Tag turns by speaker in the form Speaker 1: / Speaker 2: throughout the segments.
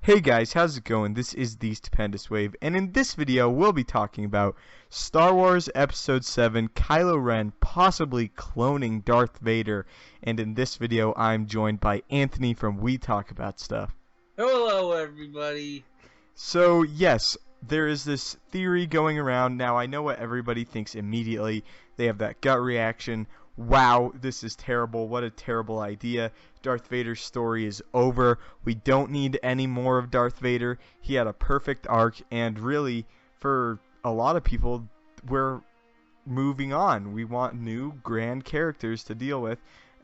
Speaker 1: Hey guys, how's it going? This is the Stupendous Wave, and in this video we'll be talking about Star Wars Episode 7, Kylo Ren possibly cloning Darth Vader, and in this video I'm joined by Anthony from We Talk About Stuff.
Speaker 2: Hello, everybody.
Speaker 1: So yes, there is this theory going around. Now I know what everybody thinks immediately. They have that gut reaction. Wow, this is terrible. What a terrible idea. Darth Vader's story is over. We don't need any more of Darth Vader. He had a perfect arc, and really, for a lot of people, we're moving on. We want new, grand characters to deal with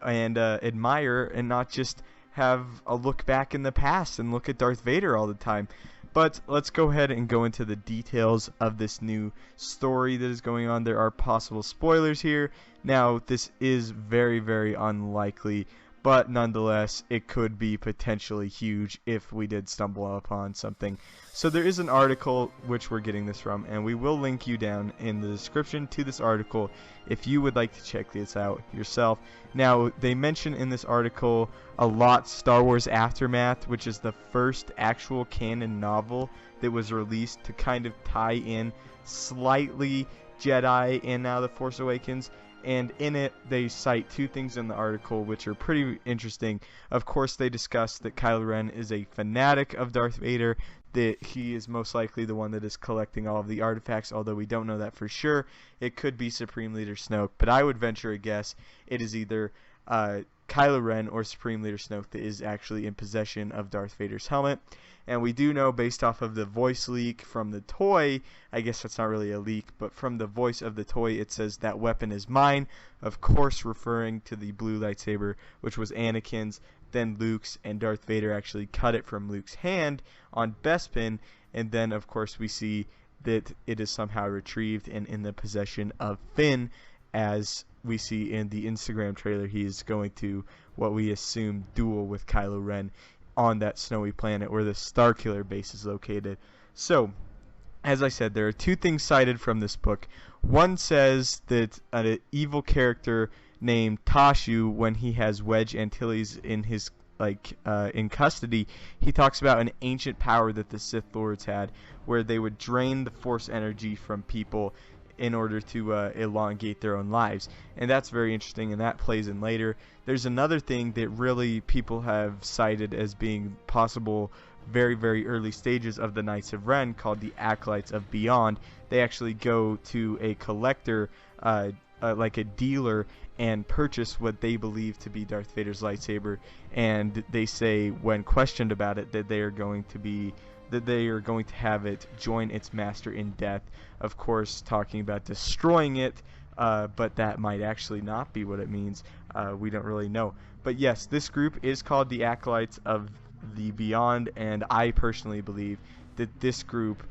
Speaker 1: and admire, and not just have a look back in the past and look at Darth Vader all the time. But let's go ahead and go into the details of this new story that is going on. There are possible spoilers here. Now, this is very, very unlikely, but nonetheless, it could be potentially huge if we did stumble upon something. So there is an article which we're getting this from, and we will link you down in the description to this article if you would like to check this out yourself. Now, they mention in this article a lot Star Wars Aftermath, which is the first actual canon novel that was released to kind of tie in slightly Jedi and now The Force Awakens. And in it, they cite two things in the article which are pretty interesting. Of course, they discuss that Kylo Ren is a fanatic of Darth Vader, that he is most likely the one that is collecting all of the artifacts, although we don't know that for sure. It could be Supreme Leader Snoke, but I would venture a guess it is either Kylo Ren or Supreme Leader Snoke that is actually in possession of Darth Vader's helmet. And we do know, based off of the voice leak from the toy, I guess that's not really a leak, but from the voice of the toy, it says that weapon is mine, of course referring to the blue lightsaber, which was Anakin's, then Luke's, and Darth Vader actually cut it from Luke's hand on Bespin, and then of course we see that it is somehow retrieved and in the possession of Finn, as we see in the Instagram trailer. He is going to, what we assume, duel with Kylo Ren on that snowy planet where the Starkiller base is located. So, as I said, there are two things cited from this book. One says that an evil character named Tashu, when he has Wedge Antilles in his in custody, he talks about an ancient power that the Sith Lords had, where they would drain the Force energy from people in order to elongate their own lives. And that's very interesting, and that plays in later. There's another thing that really people have cited as being possible very, very early stages of the Knights of Ren, called the Acolytes of Beyond. They actually go to a collector, like a dealer, and purchase what they believe to be Darth Vader's lightsaber, and they say, when questioned about it, that they are going to have it join its master in death. Of course, talking about destroying it, but that might actually not be what it means. We don't really know. But yes, this group is called the Acolytes of the Beyond, and I personally believe that this group,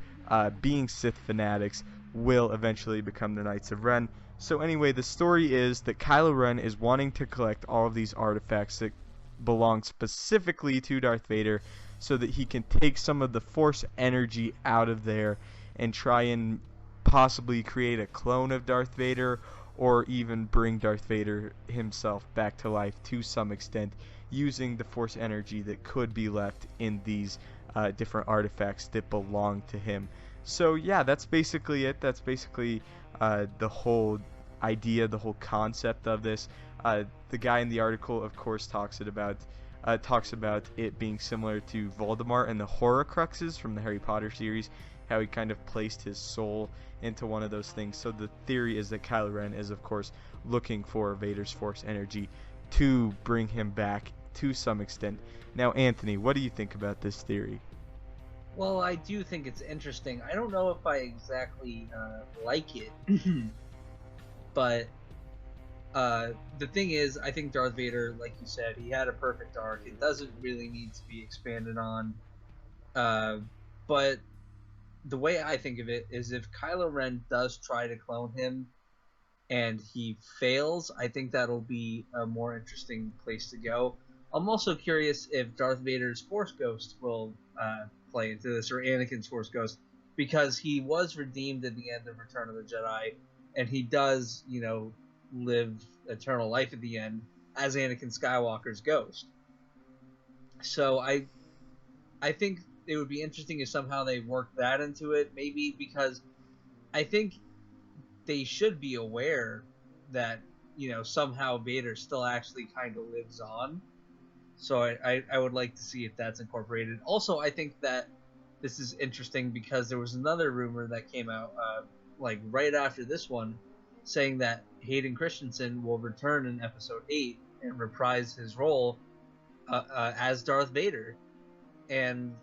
Speaker 1: being Sith fanatics, will eventually become the Knights of Ren. So anyway, the story is that Kylo Ren is wanting to collect all of these artifacts that belong specifically to Darth Vader, so that he can take some of the Force energy out of there and try and possibly create a clone of Darth Vader, or even bring Darth Vader himself back to life to some extent, using the Force energy that could be left in these different artifacts that belong to him. So yeah, that's basically it. That's basically the whole idea, the whole concept of this. The guy in the article, of course, talks about it being similar to Voldemort and the Horcruxes from the Harry Potter series, how he kind of placed his soul into one of those things. So the theory is that Kylo Ren is, of course, looking for Vader's Force energy to bring him back to some extent. Now, Anthony, what do you think about this theory?
Speaker 2: Well, I do think it's interesting. I don't know if I exactly like it, but the thing is, I think Darth Vader, like you said, he had a perfect arc. It doesn't really need to be expanded on. But the way I think of it is, if Kylo Ren does try to clone him and he fails, I think that'll be a more interesting place to go. I'm also curious if Darth Vader's Force Ghost will play into this, or Anakin's Force Ghost, because he was redeemed at the end of Return of the Jedi, and he does, live eternal life at the end as Anakin Skywalker's ghost. So I think it would be interesting if somehow they work that into it, maybe, because I think they should be aware that, somehow Vader still actually kind of lives on. So I would like to see if that's incorporated. Also, I think that this is interesting because there was another rumor that came out like right after this one, saying that Hayden Christensen will return in Episode 8 and reprise his role as Darth Vader. And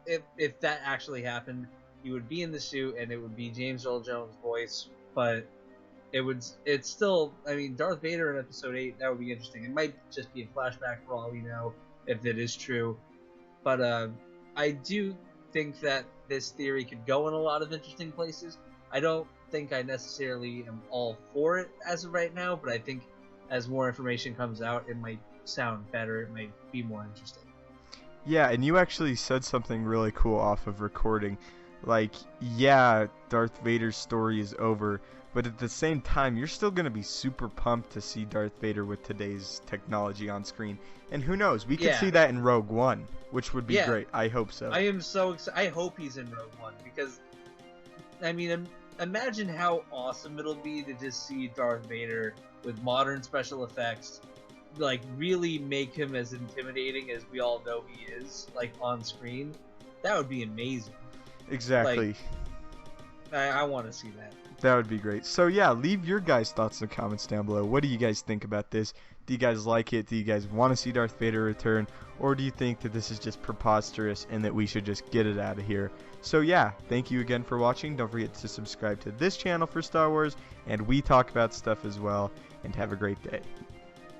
Speaker 2: if that actually happened, he would be in the suit and it would be James Earl Jones' voice, but it's still, I mean, Darth Vader in Episode 8, that would be interesting. It might just be a flashback for all we know, if it is true. But I do think that this theory could go in a lot of interesting places. I don't think I necessarily am all for it as of right now, but I think as more information comes out, it might sound better. It might be more interesting.
Speaker 1: Yeah, and you actually said something really cool off of recording. Like, yeah, Darth Vader's story is over, but at the same time, you're still going to be super pumped to see Darth Vader with today's technology on screen. And who knows, we could see that in Rogue One, which would be great. I hope so.
Speaker 2: I am so excited. I hope he's in Rogue One, because, I mean, imagine how awesome it'll be to just see Darth Vader with modern special effects, like, really make him as intimidating as we all know he is, like, on screen. That would be amazing.
Speaker 1: Exactly.
Speaker 2: Like, I want to see that.
Speaker 1: That would be great. So yeah, leave your guys' thoughts in the comments down below. What do you guys think about this? Do you guys like it? Do you guys want to see Darth Vader return? Or do you think that this is just preposterous and that we should just get it out of here? So yeah, thank you again for watching. Don't forget to subscribe to this channel for Star Wars, and we talk about stuff as well. And have a great day.